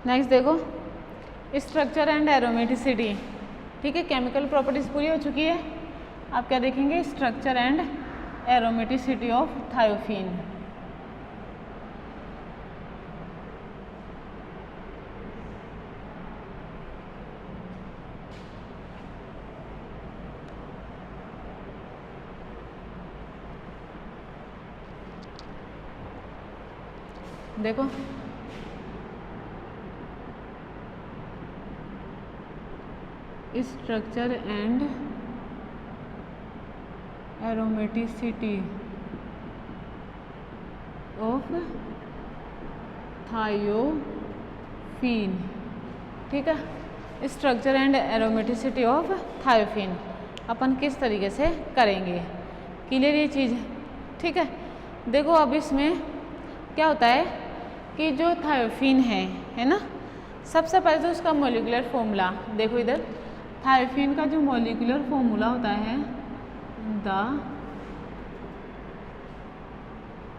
Next देखो structure and aromaticity. ठीक है, केमिकल प्रॉपर्टीज पूरी हो चुकी है। आप क्या देखेंगे, structure and aromaticity of thiophene. देखो structure and aromaticity of thiophene. ठीक है, structure and aromaticity of thiophene अपन किस तरीके से करेंगे, क्लियर ये चीज़। ठीक है, देखो अब इसमें क्या होता है कि जो थायोफीन है ना, सबसे पहले तो उसका मॉलिक्यूलर फॉर्मूला देखो इधर। थायोफीन का जो मॉलिक्यूलर फॉर्मूला होता है, the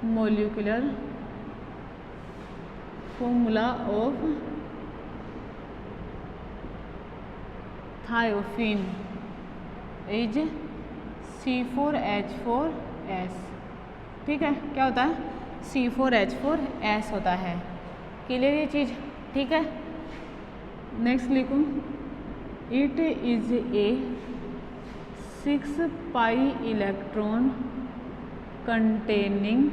molecular formula of thiophene is C4H4S। ठीक है, क्या होता है, C4H4S होता है। क्लियर ये चीज़। ठीक है, नेक्स्ट लिखूँ, it is a 6 pi electron containing,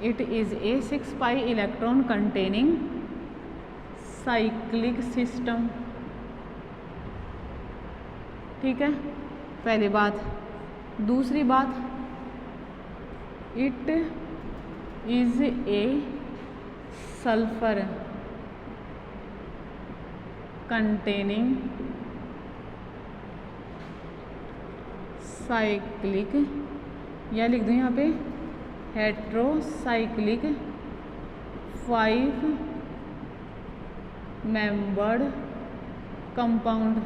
it is a 6 pi electron containing cyclic system. ठीक है, पहली बात। दूसरी बात, it is a sulphur containing cyclic, या लिख दूँ यहाँ पे हेट्रोसाइक्लिक 5 मेंबर्ड कंपाउंड।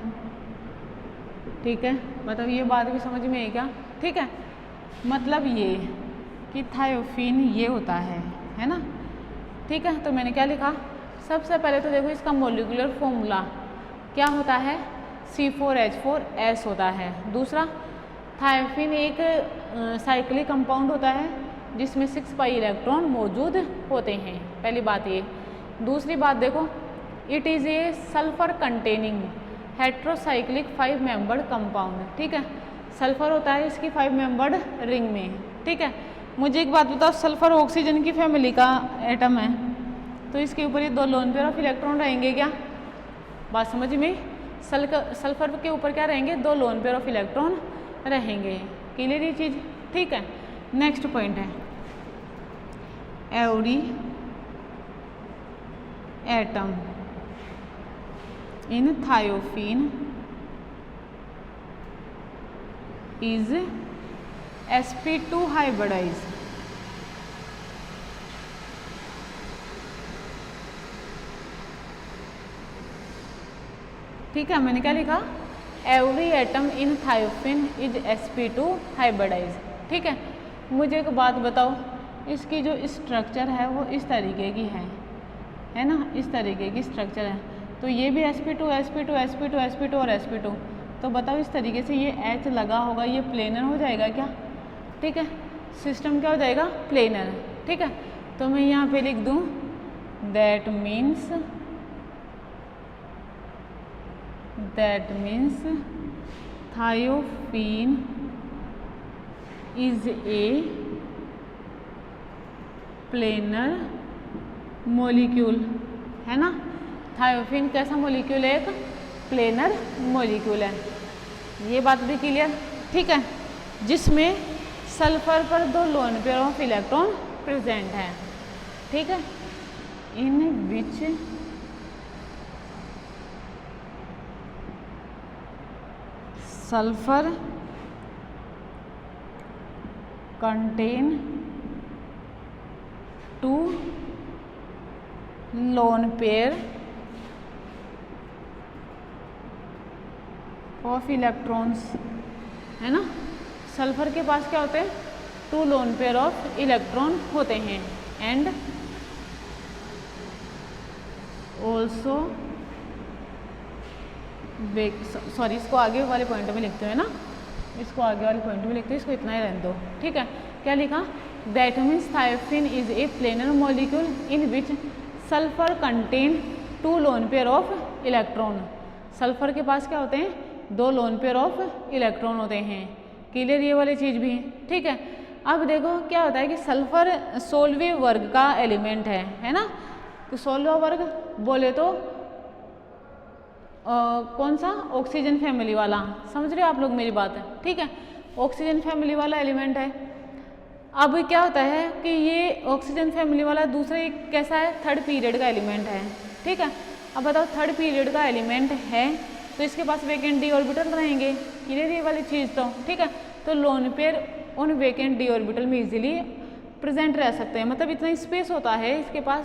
ठीक है, मतलब ये बात भी समझ में है क्या। ठीक है, मतलब ये कि थायोफीन ये होता है ना। ठीक है, तो मैंने क्या लिखा, सबसे पहले तो देखो इसका मॉलिक्यूलर फॉर्मूला क्या होता है, C4H4S होता है। दूसरा, थायोफीन एक साइक्लिक कंपाउंड होता है जिसमें 6 पाई इलेक्ट्रॉन मौजूद होते हैं। पहली बात ये। दूसरी बात देखो, it is a sulphur containing heterocyclic 5 membered compound. ठीक है, सल्फर होता है इसकी 5 मेंबर्ड रिंग में। ठीक है, मुझे एक बात बताओ, सल्फर ऑक्सीजन की फैमिली का एटम है, तो इसके ऊपर ये 2 लोन पेयर ऑफ इलेक्ट्रॉन रहेंगे क्या। बात समझ में। सल्फर के ऊपर क्या रहेंगे, 2 लोन पेयर ऑफ इलेक्ट्रॉन रहेंगे। क्लियर ये चीज़। ठीक है, नेक्स्ट पॉइंट है, every atom in thiophene is sp2 hybridise. ठीक है, मैंने क्या लिखा, every atom in thiophene is sp2 hybridise. ठीक है, मुझे एक बात बताओ, इसकी जो स्ट्रक्चर है वो इस तरीके की है ना, इस तरीके की स्ट्रक्चर है। तो ये भी sp2 sp2 sp2 sp2 और sp2। तो बताओ इस तरीके से ये H लगा होगा, ये प्लेनर हो जाएगा क्या। ठीक है, सिस्टम क्या हो जाएगा, प्लेनर। ठीक है, तो मैं यहाँ पे लिख दूँ, that means thiophene is a planar molecule, है ना। थायोफीन कैसा मॉलिक्यूल है, एक प्लेनर मॉलिक्यूल है। ये बात भी क्लियर। ठीक है, जिसमें सल्फर पर 2 lone pair of electron present है। ठीक है, in which sulphur contain 2 lone pair of electrons, है ना। सल्फर के पास क्या होते हैं, 2 लोन पेयर ऑफ इलेक्ट्रॉन होते हैं। एंड ऑल्सो सॉरी, इसको आगे वाले पॉइंट में लिखते हैं ना, इसको आगे वाले पॉइंट में लिखते हैं, इसको इतना ही रहने दो, ठीक है। क्या लिखा, that means thiophene is A planar molecule in which sulphur contain 2 lone pair of electron. Sulphur के पास क्या होते हैं, 2 लोन पेयर ऑफ इलेक्ट्रॉन होते हैं। क्लियर ये वाली चीज़ भी, ठीक है। अब देखो क्या होता है कि सल्फर 16वें वर्ग का एलिमेंट है ना। तो 16वां वर्ग बोले तो कौन सा, ऑक्सीजन फैमिली वाला, समझ रहे हो आप लोग मेरी बात है, ठीक है। ऑक्सीजन फैमिली वाला एलिमेंट है। अब क्या होता है कि ये ऑक्सीजन फैमिली वाला दूसरा एक कैसा है, 3rd पीरियड का एलिमेंट है, ठीक है। अब बताओ 3rd पीरियड का एलिमेंट है तो इसके पास वेकेंट डी ऑर्बिटल रहेंगे, क्लियर ये वाली चीज़ तो, ठीक है। तो लोन पेयर उन वेकेंट डी ऑर्बिटल में इजीली प्रेजेंट रह सकते हैं, मतलब इतना स्पेस होता है इसके पास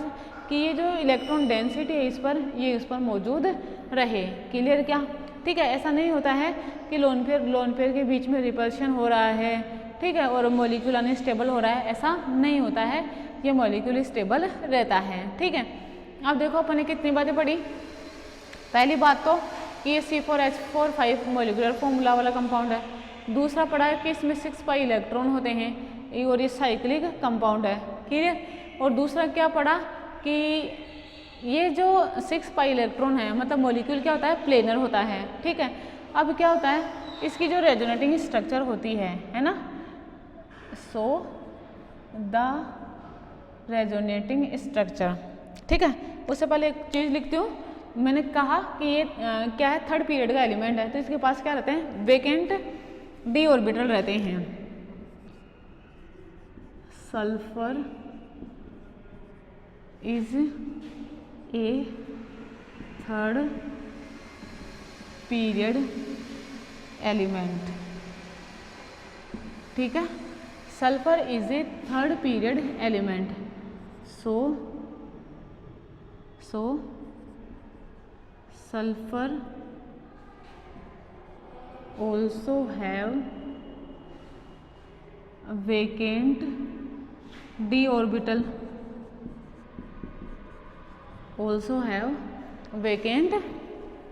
कि ये जो इलेक्ट्रॉन डेंसिटी है इस पर, ये इस पर मौजूद रहे, क्लियर क्या, ठीक है। ऐसा नहीं होता है कि लोन पेयर के बीच में रिपल्शन हो रहा है, ठीक है, और मॉलिक्यूल अनस्टेबल हो रहा है, ऐसा नहीं होता है, ये मॉलिक्यूल स्टेबल रहता है, ठीक है। अब देखो अपन ने कितनी बातें पढ़ी। पहली बात तो कि ये C4H4 मॉलिक्यूलर फॉर्मूला वाला कंपाउंड है। दूसरा पढ़ा है कि इसमें 6 पाई इलेक्ट्रॉन होते हैं और ये साइक्लिक कंपाउंड है, क्लियर। और दूसरा क्या पढ़ा कि ये जो 6 पाई इलेक्ट्रॉन है मतलब मॉलिक्यूल क्या होता है, प्लेनर होता है, ठीक है। अब क्या होता है, इसकी जो रेजोनेटिंग स्ट्रक्चर होती है ना, सो द रेजोनेटिंग स्ट्रक्चर, ठीक है। उससे पहले एक चीज़ लिखती हूँ, मैंने कहा कि ये क्या है, 3rd पीरियड का एलिमेंट है, तो इसके पास क्या रहते हैं, वेकेंट डी ऑर्बिटल रहते हैं। Sulphur is a 3rd period element, ठीक है। Sulphur is a 3rd period element, so sulfur also have vacant d orbital, also have vacant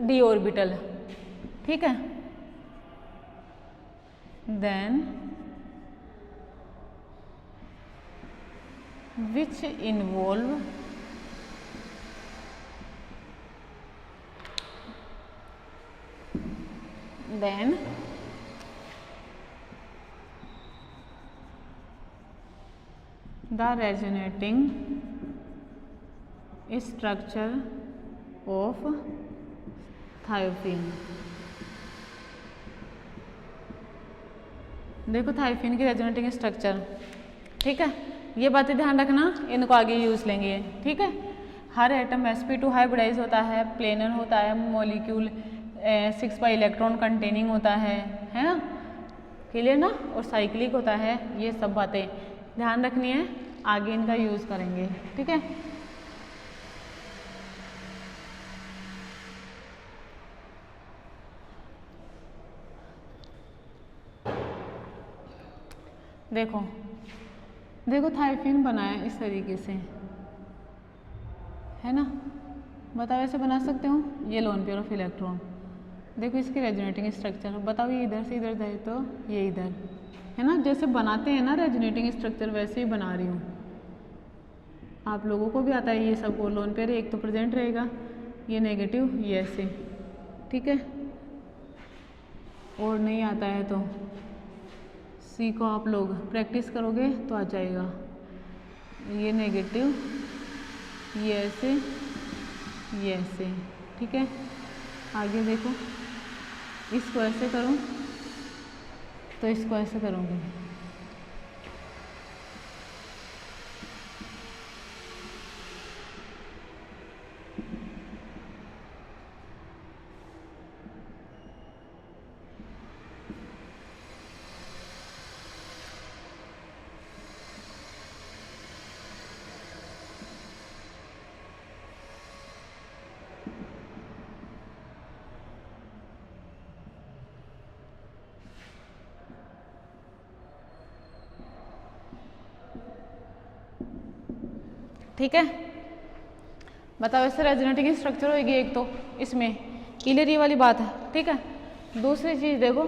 d orbital, ठीक है। then which involve then the resonating structure of thiophene. देखो thiophene की resonating structure, ठीक है। ये बातें ध्यान रखना, इनको आगे यूज लेंगे, ठीक है। हर एटम sp2 हाइब्रिडाइज होता है, प्लेनर होता है, मॉलिक्यूल 6 पाई इलेक्ट्रॉन कंटेनिंग होता है ना, क्लियर ना, और साइक्लिक होता है। ये सब बातें ध्यान रखनी है, आगे इनका यूज़ करेंगे, ठीक है। देखो देखो थायोफिन बना है इस तरीके से, है ना, बताओ ऐसे बना सकते हो, ये लोन पेयर ऑफ इलेक्ट्रॉन, देखो इसकी रेजोनेटिंग स्ट्रक्चर, बताओ ये इधर से इधर जाए तो ये इधर, है ना, जैसे बनाते हैं ना रेजोनेटिंग स्ट्रक्चर वैसे ही बना रही हूँ। आप लोगों को भी आता है ये सब, लोन पेयर एक तो प्रेजेंट रहेगा, ये नेगेटिव, ये ऐसे, ठीक है। और नहीं आता है तो सीखो, आप लोग प्रैक्टिस करोगे तो आ जाएगा। ये नेगेटिव, ये ऐसे, ये ऐसे, ठीक है। आगे देखो, इसको ऐसे करूँ तो इसको ऐसे करूँगी, ठीक है। बताओ इससे रेजोनेटिंग स्ट्रक्चर होगी एक तो इसमें, क्लियर ये वाली बात है, ठीक है। दूसरी चीज़ देखो,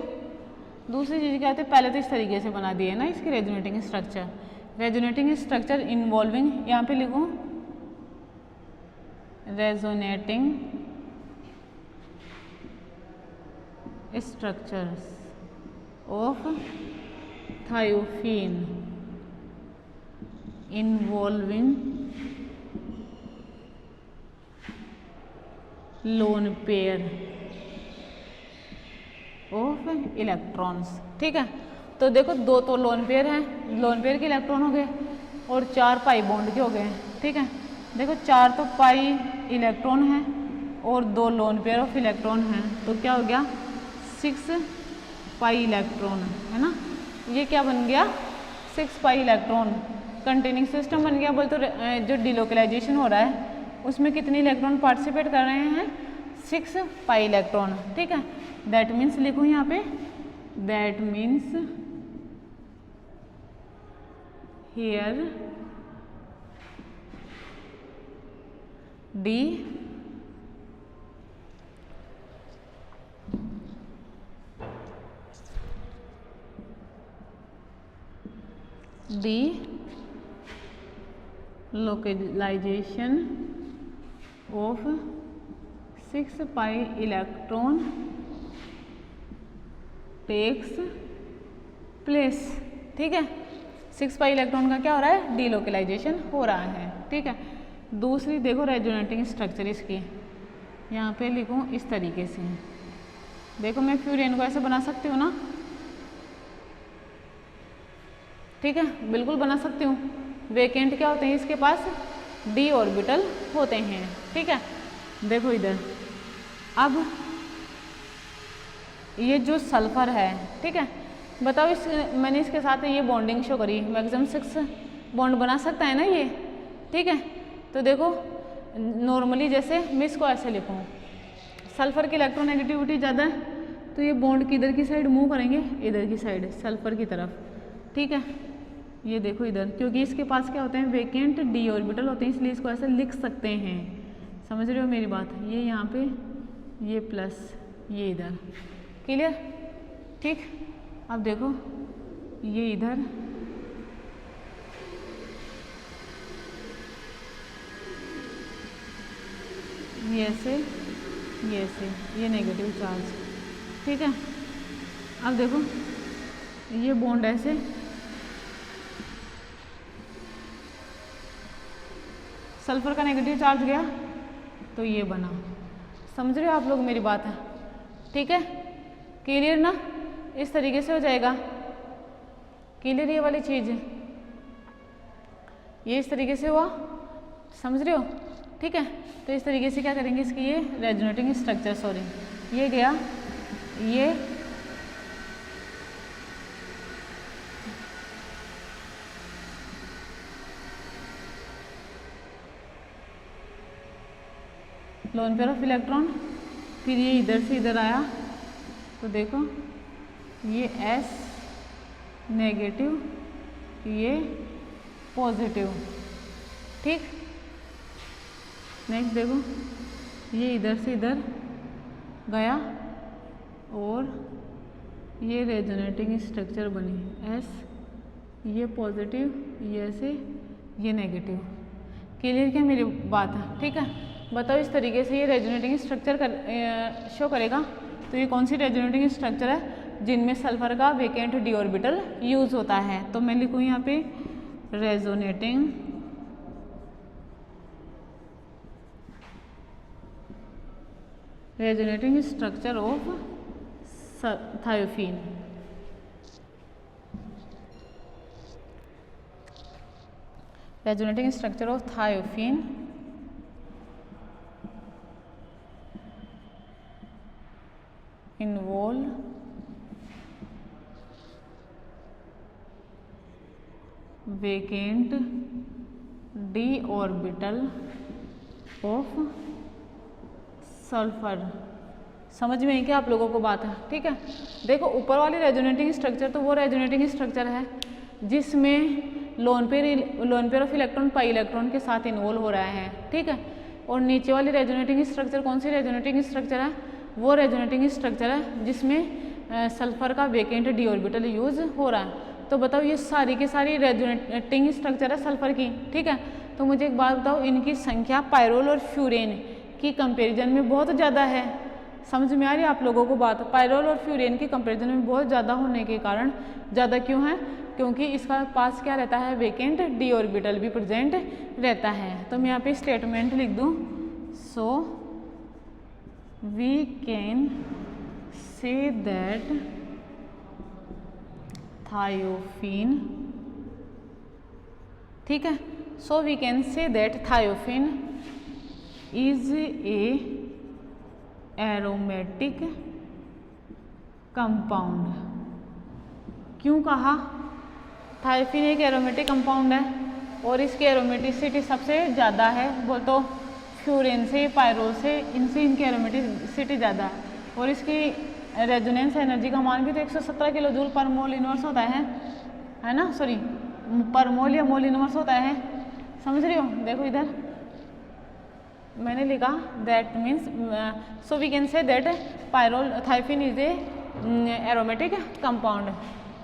दूसरी चीज़ क्या होती है, पहले तो इस तरीके से बना दिए ना इसकी resonating structure. Resonating structure involving, यहाँ पे लिखूँ resonating structures of thiophene involving loan pair of electrons, ठीक है। तो देखो दो तो लोन पेयर हैं, लोन पेयर के इलेक्ट्रॉन हो गए और 4 पाई बॉन्ड के हो गए, ठीक है। देखो 4 तो पाई इलेक्ट्रॉन हैं और 2 लोन पेयर ऑफ इलेक्ट्रॉन हैं, तो क्या हो गया 6 पाई इलेक्ट्रॉन, है ना। ये क्या बन गया 6 पाई इलेक्ट्रॉन कंटेनिंग सिस्टम बन गया। बोल तो जो डिलोकलाइजेशन हो रहा है उसमें कितने इलेक्ट्रॉन पार्टिसिपेट कर रहे हैं, 6 पाई इलेक्ट्रॉन, ठीक है। दैट मीन्स लिखूँ यहाँ पे, that means here D localization of 6 pi electron takes place, ठीक है। 6 पाई इलेक्ट्रॉन का क्या हो रहा है, डीलोकलाइजेशन हो रहा है, ठीक है। दूसरी देखो रेजोनेटिंग स्ट्रक्चर इसकी, यहाँ पे लिखूँ इस तरीके से, देखो मैं फ्यूरेन को ऐसे बना सकती हूँ ना, ठीक है, बिल्कुल बना सकती हूँ। वेकेंट क्या होते हैं इसके पास, डी ऑर्बिटल होते हैं, ठीक है। देखो इधर, अब ये जो सल्फर है, ठीक है, बताओ इस मैंने इसके साथ ये बॉन्डिंग शो करी, मैक्सिमम 6 बॉन्ड बना सकता है ना ये, ठीक है। तो देखो नॉर्मली जैसे मैं इसको ऐसे लिखूँ, सल्फर की इलेक्ट्रोनेगेटिविटी ज़्यादा है तो ये बॉन्ड किधर की साइड मूव करेंगे, इधर की साइड सल्फर की तरफ, ठीक है। ये देखो इधर, क्योंकि इसके पास क्या होते हैं वेकेंट डी ऑर्बिटल होते हैं, इसलिए इसको ऐसे लिख सकते हैं, समझ रहे हो मेरी बात। ये यहाँ पे ये प्लस ये इधर, क्लियर, ठीक। अब देखो ये इधर ये ऐसे ये नेगेटिव चार्ज, ठीक है। अब देखो ये बॉन्ड ऐसे, सल्फर का नेगेटिव चार्ज गया तो ये बना, समझ रहे हो आप लोग मेरी बात है, ठीक है, क्लियर ना। इस तरीके से हो जाएगा, क्लियर ये वाली चीज़, ये इस तरीके से हुआ, समझ रहे हो, ठीक है। तो इस तरीके से क्या करेंगे, इसकी ये रेजोनेटिंग स्ट्रक्चर, सॉरी ये गया, ये लोन पेयर ऑफ इलेक्ट्रॉन, फिर ये इधर से इधर आया तो देखो ये S नेगेटिव, ये पॉजिटिव, ठीक। नेक्स्ट देखो ये इधर से इधर गया और ये रेजोनेटिंग स्ट्रक्चर बनी, S ये पॉजिटिव, ये ऐसे, ये नेगेटिव, क्लियर क्या मेरी बात है, ठीक है। बताओ इस तरीके से ये रेजोनेटिंग स्ट्रक्चर शो करेगा। तो ये कौन सी रेजोनेटिंग स्ट्रक्चर है जिनमें सल्फर का वेकेंट डी ऑर्बिटल यूज होता है। तो मैं लिखूँ यहाँ पे resonating structure of thiophene. Resonating structure of thiophene involve vacant d orbital of sulphur. समझ में आई क्या आप लोगों को बात है, ठीक है। देखो ऊपर वाली रेजोनेटिंग स्ट्रक्चर तो वो रेजोनेटिंग स्ट्रक्चर है जिसमें loan pair of electron pi electron के साथ इन्वॉल्व हो रहा है, ठीक है। और नीचे वाली रेजोनेटिंग स्ट्रक्चर कौन सी रेजोनेटिंग स्ट्रक्चर है? वो रेजोनेटिंग स्ट्रक्चर है जिसमें सल्फर का वेकेंट डी ऑर्बिटल यूज हो रहा है। तो बताओ ये सारी की सारी रेजोनेटिंग स्ट्रक्चर है सल्फर की, ठीक है। तो मुझे एक बात बताओ, इनकी संख्या पायरोल और फ्यूरेन की कंपैरिजन में बहुत ज़्यादा है। समझ में आ रही है आप लोगों को बात? पायरोल और फ्यूरेन की कंपैरिजन में बहुत ज़्यादा होने के कारण, ज़्यादा क्यों है? क्योंकि इसका पास क्या रहता है? वेकेंट डी ऑर्बिटल भी प्रेजेंट रहता है। तो मैं यहाँ पे स्टेटमेंट लिख दूँ, so we can say that thiophene, ठीक है, so we can say that thiophene is a aromatic compound. क्यों कहा? थायोफिन एक एरोमेटिक कंपाउंड है और इसकी एरोमेटिसिटी सबसे ज़्यादा है। बोल तो फ्यूरेन से, पायरोल से, इनसे इनकी एरोमेटिसिटी ज़्यादा है और इसकी रेजोनेंस एनर्जी का मान भी तो 117 किलो जूल पर मोल इनवर्स होता है ना, सॉरी पर मोल या मोल इनवर्स होता है। समझ रही हो? देखो इधर मैंने लिखा that means, so we can say that pyrrole thiophene is a aromatic compound.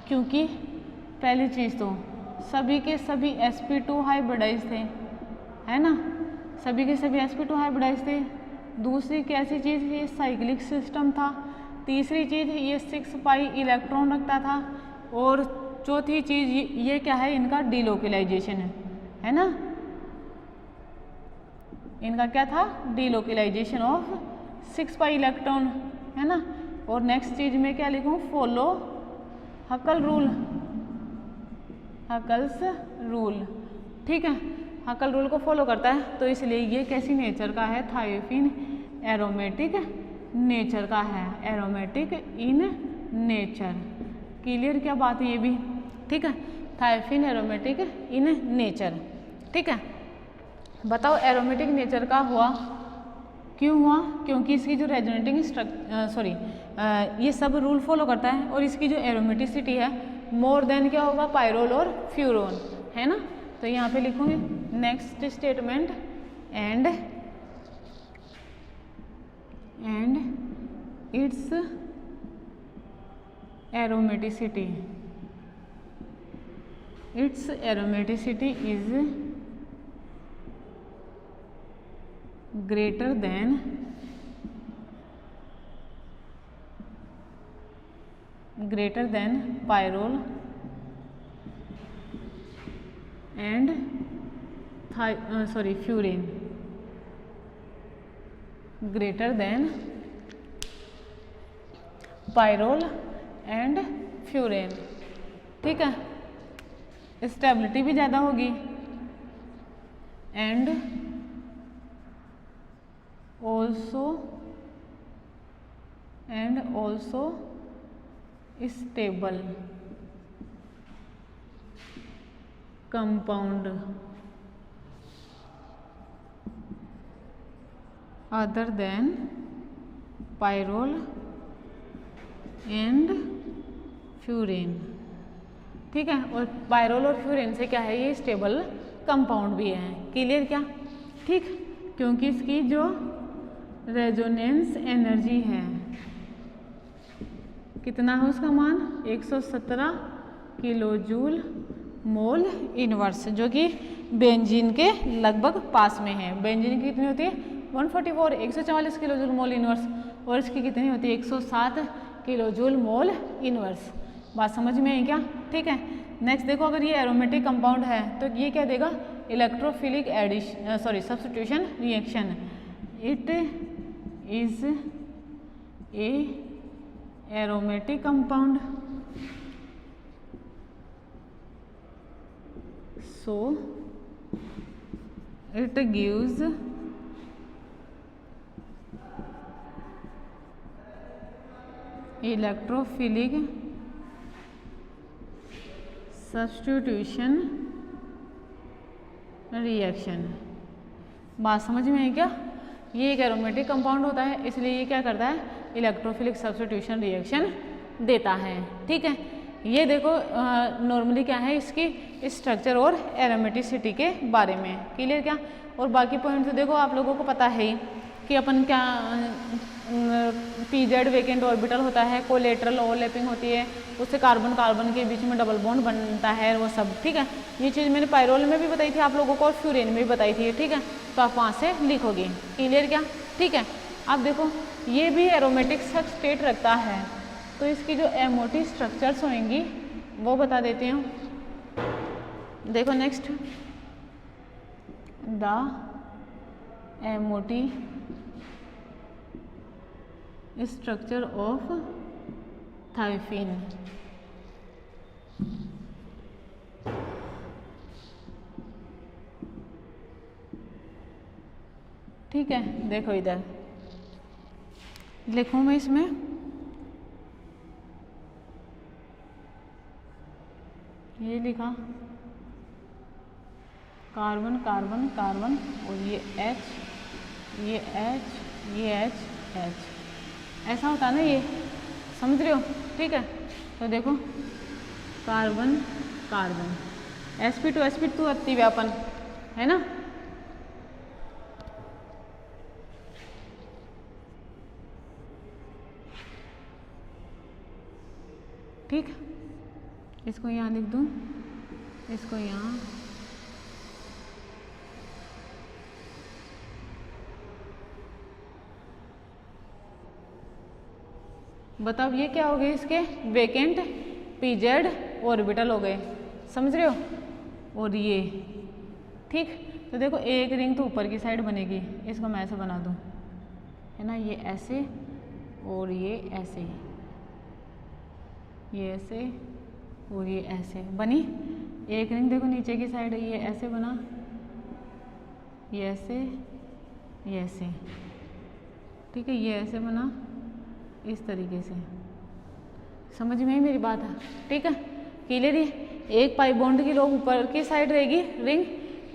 क्योंकि पहली चीज़ तो सभी के सभी sp2 हाइब्रिडाइज थे, है ना, सभी के सभी sp2 हाइब्रिडाइज थे। दूसरी कैसी चीज़? ये साइक्लिक सिस्टम था। तीसरी चीज़ ये 6 पाई इलेक्ट्रॉन रखता था। और चौथी चीज़ ये क्या है? इनका डीलोकलाइजेशन है ना, इनका क्या था? डीलोकलाइजेशन ऑफ 6 पाई इलेक्ट्रॉन, है ना। और नेक्स्ट चीज़ में क्या लिखूँ? फॉलो हकल रूल, हकल्स रूल, ठीक है, हकल रूल को फॉलो करता है। तो इसलिए ये कैसी नेचर का है? थायोफिन एरोमेटिक नेचर का है, एरोमेटिक इन नेचर। क्लियर क्या बात है ये भी? ठीक है, थायोफिन एरोमेटिक इन नेचर, ठीक है। बताओ एरोमेटिक नेचर का हुआ क्यों हुआ? क्योंकि इसकी जो रेजोनेटिंग ये सब रूल फॉलो करता है और इसकी जो एरोमेटिसिटी है मोर देन क्या होगा? पायरोल और फ्यूरोन, है ना। तो यहाँ पे लिखूंगी next statement and it's aromaticity, it's aromaticity is greater than pyrrole and furan, greater than pyrrole and furan, ठीक है। स्टेबिलिटी भी ज़्यादा होगी and also stable compound other than pyrrole and furan, ठीक है। और पायरोल और फ्यूरेन से क्या है? ये स्टेबल कंपाउंड भी है। क्लियर क्या? ठीक, क्योंकि इसकी जो रेजोनेंस एनर्जी है कितना है? उसका मान 117 किलो जूल मोल इनवर्स, जो कि बेंजीन के लगभग पास में है। बेंजीन की कितनी होती है? 144, 144 किलो जूल मोल इनवर्स, और इसकी कितनी होती है? 107 किलो जूल मोल इनवर्स। बात समझ में आई क्या? ठीक है। नेक्स्ट देखो, अगर ये एरोमेटिक कंपाउंड है तो ये क्या देगा? Electrophilic substitution reaction. It is a aromatic compound, so it gives electrophilic substitution reaction। बात समझ में आई क्या? ये एक एरोमेटिक कंपाउंड होता है, इसलिए ये क्या करता है? इलेक्ट्रोफिलिक सब्स्टिट्यूशन रिएक्शन देता है, ठीक है। ये देखो नॉर्मली क्या है इसकी स्ट्रक्चर और एरोमेटिसिटी के बारे में, क्लियर क्या। और बाकी पॉइंट तो देखो आप लोगों को पता है ही कि अपन क्या पीजेड वेकेंट ऑर्बिटल होता है, कोलेटरल ओवरलैपिंग होती है, उससे कार्बन कार्बन के बीच में डबल बॉन्ड बनता है, वो सब ठीक है। ये चीज़ मैंने पायरोल में भी बताई थी आप लोगों को और फ्यूरेन में भी बताई थी, ठीक है। तो आप वहाँ से लिखोगे, क्लियर क्या, ठीक है। अब देखो ये भी एरोमेटिक स्टेट रखता है, तो इसकी जो एमओटी स्ट्रक्चर्स होंगी वो बता देती हूँ। देखो next, the MOT structure of thiophene. ठीक है, देखो इधर लिखूं मैं इसमें, ये लिखा कार्बन कार्बन कार्बन और ये H, ये H, ये H, H, ऐसा होता है ना, ये समझ रहे हो, ठीक है। तो देखो कार्बन कार्बन sp2 अति व्यापन है ना, ठीक। इसको यहाँ लिख दूँ, इसको यहाँ, बताओ ये क्या हो गए, इसके वेकेंट पीजेड ऑर्बिटल हो गए, समझ रहे हो। और ये ठीक, तो देखो एक रिंग तो ऊपर की साइड बनेगी, इसको मैं ऐसे बना दूँ, है ना, ये ऐसे और ये ऐसे, ये ऐसे और ये ऐसे बनी एक रिंग। देखो नीचे की साइड ये ऐसे बना, ये ऐसे, ये ऐसे, ठीक है, ये ऐसे बना इस तरीके से, समझ में ही मेरी बात है, ठीक है, क्लियर है। एक पाई बॉन्ड की लोग ऊपर की साइड रहेगी रिंग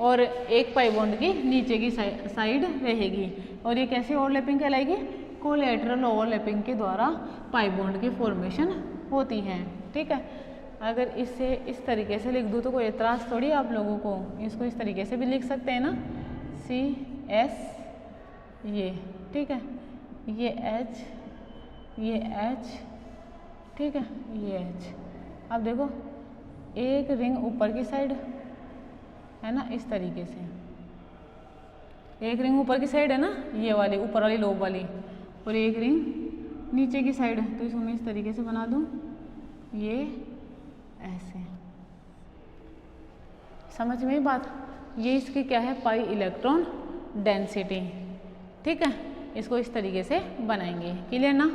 और एक पाई बॉन्ड की नीचे की साइड रहेगी, और ये कैसे ओवरलैपिंग कहलाएगी, कोलैटरल ओवरलैपिंग के द्वारा पाई बॉन्ड की फॉर्मेशन होती है, ठीक है। अगर इसे इस तरीके से लिख दूँ तो कोई एतराज़ थोड़ी आप लोगों को, इसको इस तरीके से भी लिख सकते हैं ना, CS ये, ठीक है, ये H, ये H, ठीक है, ये H। अब देखो एक रिंग ऊपर की साइड है ना, इस तरीके से एक रिंग ऊपर की साइड है ना, ये वाली ऊपर वाली लोब वाली, और एक रिंग नीचे की साइड है, तो इसको मैं इस तरीके से बना दूँ, ये ऐसे, समझ में बात। ये इसकी क्या है, पाई इलेक्ट्रॉन डेंसिटी, ठीक है, इसको इस तरीके से बनाएंगे, क्लियर ना।